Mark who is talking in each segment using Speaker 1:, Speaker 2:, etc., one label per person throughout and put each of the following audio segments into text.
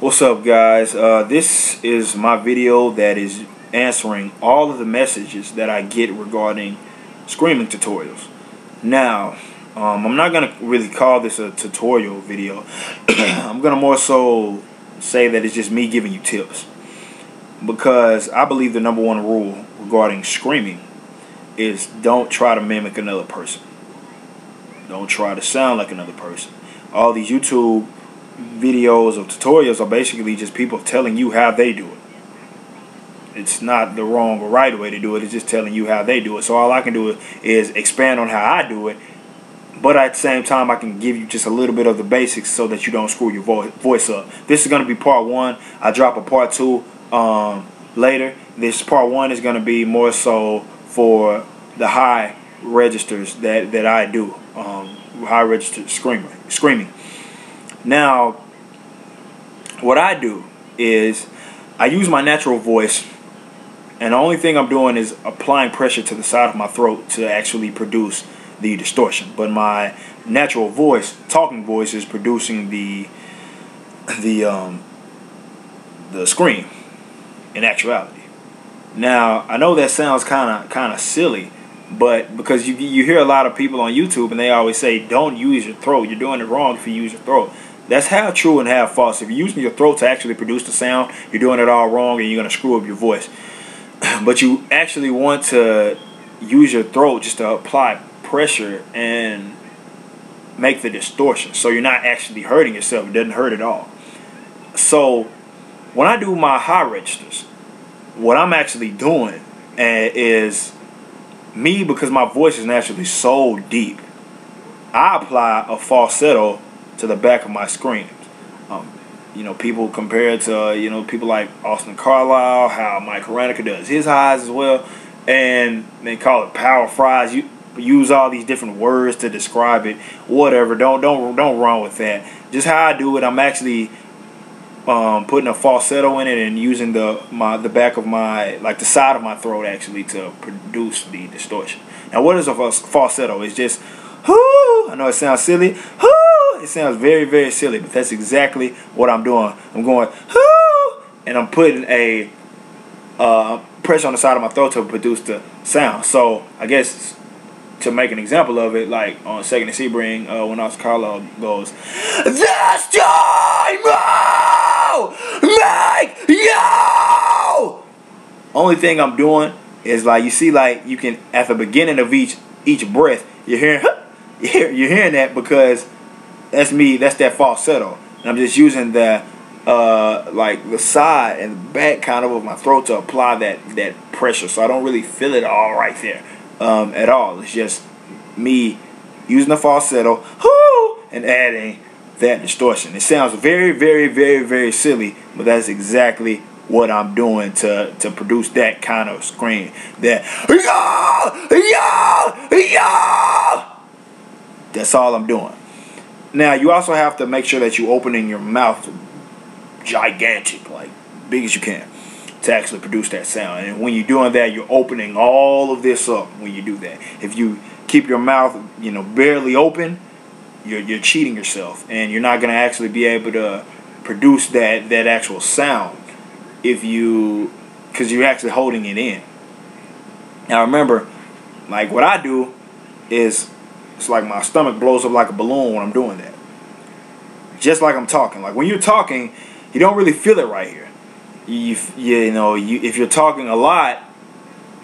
Speaker 1: What's up, guys? This is my video that is answering all of the messages that I get regarding screaming tutorials. Now, I'm not going to really call this a tutorial video. I'm going to more so say that it's just me giving you tips. Because I believe the number one rule regarding screaming is don't try to mimic another person. Don't try to sound like another person. All these YouTube videos or tutorials are basically just people telling you how they do it. It's not the wrong or right way to do it. It's just telling you how they do it. So all I can do is expand on how I do it, but at the same time I can give you just a little bit of the basics so that you don't screw your voice up. This is going to be part one. I drop a part two later. This part one is going to be more so for the high registers that I do, high register screaming. Now, what I do is I use my natural voice, and the only thing I'm doing is applying pressure to the side of my throat to actually produce the distortion. But my natural voice, talking voice, is producing the scream in actuality. Now, I know that sounds kind of silly, but because you hear a lot of people on YouTube and they always say don't use your throat. You're doing it wrong if you use your throat. That's half true and half false. If you're using your throat to actually produce the sound, you're doing it all wrong and you're going to screw up your voice. But you actually want to use your throat just to apply pressure and make the distortion. So you're not actually hurting yourself. It doesn't hurt at all. So when I do my high registers, what I'm actually doing is me, because my voice is naturally so deep, I apply a falsetto to the back of my screams. People compare it to, people like Austin Carlisle, how Mike Haranica does his highs as well, and they call it power fries. You use all these different words to describe it. Whatever, don't run with that. Just how I do it, I'm actually putting a falsetto in it and using the back of my, like the side of my throat actually, to produce the distortion. Now, what is a falsetto? It's just, whoo. I know it sounds silly. Whoo. It sounds very, very silly, but that's exactly what I'm doing. I'm going, whoo, and I'm putting a pressure on the side of my throat to produce the sound. So I guess to make an example of it, like on Second and Sebring, when Austin Carlisle goes, "This time, make you." Only thing I'm doing is, like, you see, like, you can, at the beginning of each breath, you're hearing that, because that's me. That's that falsetto, and I'm just using the like the side and the back kind of my throat to apply that pressure. So I don't really feel it all right there at all. It's just me using the falsetto, whoo, and adding that distortion. It sounds very, very, very, very silly, but that's exactly what I'm doing to produce that kind of scream. That that's all I'm doing. Now, you also have to make sure that you're opening your mouth gigantic, like big as you can, to actually produce that sound. And when you're doing that, you're opening all of this up when you do that. If you keep your mouth, barely open, you're cheating yourself, and you're not going to actually be able to produce that actual sound because you're actually holding it in. Now, remember, like, what I do is, it's like my stomach blows up like a balloon when I'm doing that. Just like I'm talking. Like, when you're talking, you don't really feel it right here. If you're talking a lot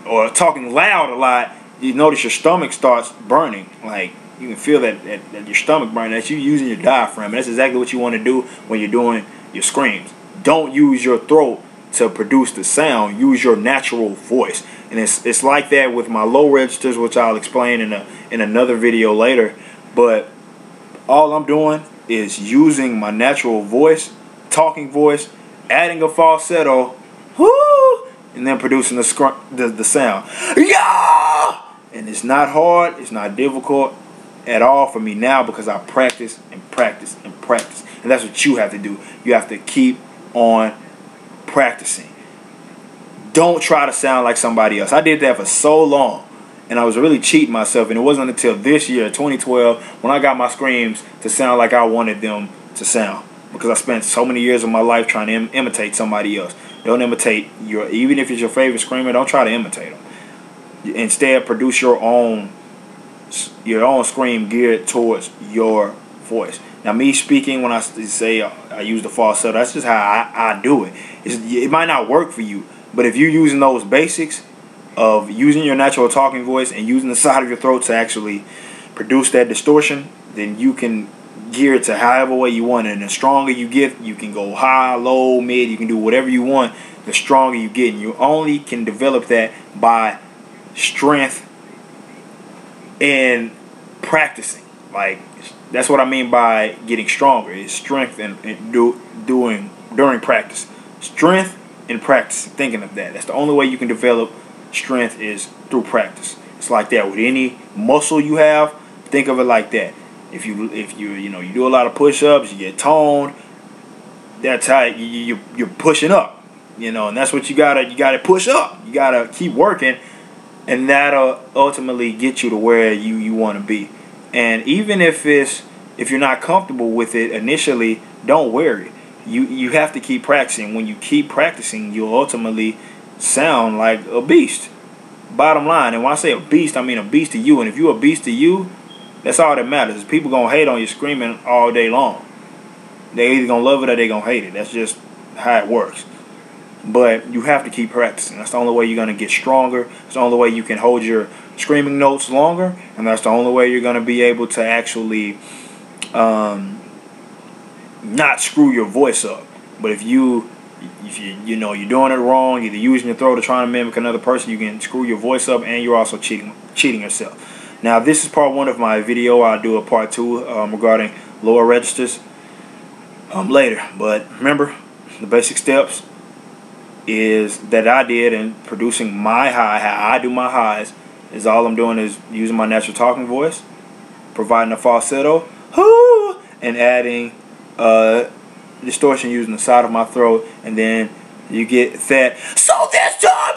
Speaker 1: or talking loud a lot, you notice your stomach starts burning. Like, you can feel that your stomach burning. That's you using your diaphragm. And that's exactly what you want to do when you're doing your screams. Don't use your throat to produce the sound. Use your natural voice. And it's like that with my low registers, which I'll explain in another video later. But all I'm doing is using my natural voice, talking voice, adding a falsetto, whoo, and then producing the sound. Yeah! And it's not hard, it's not difficult at all for me now, because I practice and practice and practice. And that's what you have to do. You have to keep on practicing. Don't try to sound like somebody else. I did that for so long, and I was really cheating myself. And it wasn't until this year, 2012, when I got my screams to sound like I wanted them to sound. because I spent so many years of my life trying to imitate somebody else. Don't imitate even if it's your favorite screamer, don't try to imitate them. Instead, produce your own scream geared towards your voice. Now, me speaking, when I say I use the falsetto, that's just how I do it. It might not work for you, but if you're using those basics of using your natural talking voice and using the side of your throat to actually produce that distortion, then you can gear it to however way you want. And the stronger you get, you can go high, low, mid, you can do whatever you want. The stronger you get, and you only can develop that by strength and practicing. Like, that's what I mean by getting stronger. Is strength and during practice. Strength and practice. Thinking of that. That's the only way you can develop strength is through practice. It's like that with any muscle you have. Think of it like that. If you do a lot of push-ups, you get toned. That's how you're pushing up. And that's what you gotta push up. You gotta keep working, and that'll ultimately get you to where you want to be. And even if you're not comfortable with it initially, don't worry. You have to keep practicing. When you keep practicing, you'll ultimately sound like a beast. Bottom line, and when I say a beast, I mean a beast to you. And if you're a beast to you, that's all that matters. People gonna hate on you screaming all day long. They either gonna love it or they gonna hate it. That's just how it works. But you have to keep practicing. That's the only way you're gonna get stronger. It's the only way you can hold your screaming notes longer, and that's the only way you're gonna be able to actually not screw your voice up. But if you're doing it wrong, either using your throat or trying to mimic another person, you can screw your voice up, and you're also cheating yourself. Now, this is part 1 of my video. I'll do a part 2 regarding lower registers later. But remember, the basic steps is that I did in producing my high, how I do my highs, is all I'm doing is using my natural talking voice, providing a falsetto, and adding distortion using the side of my throat, and then you get that. So this time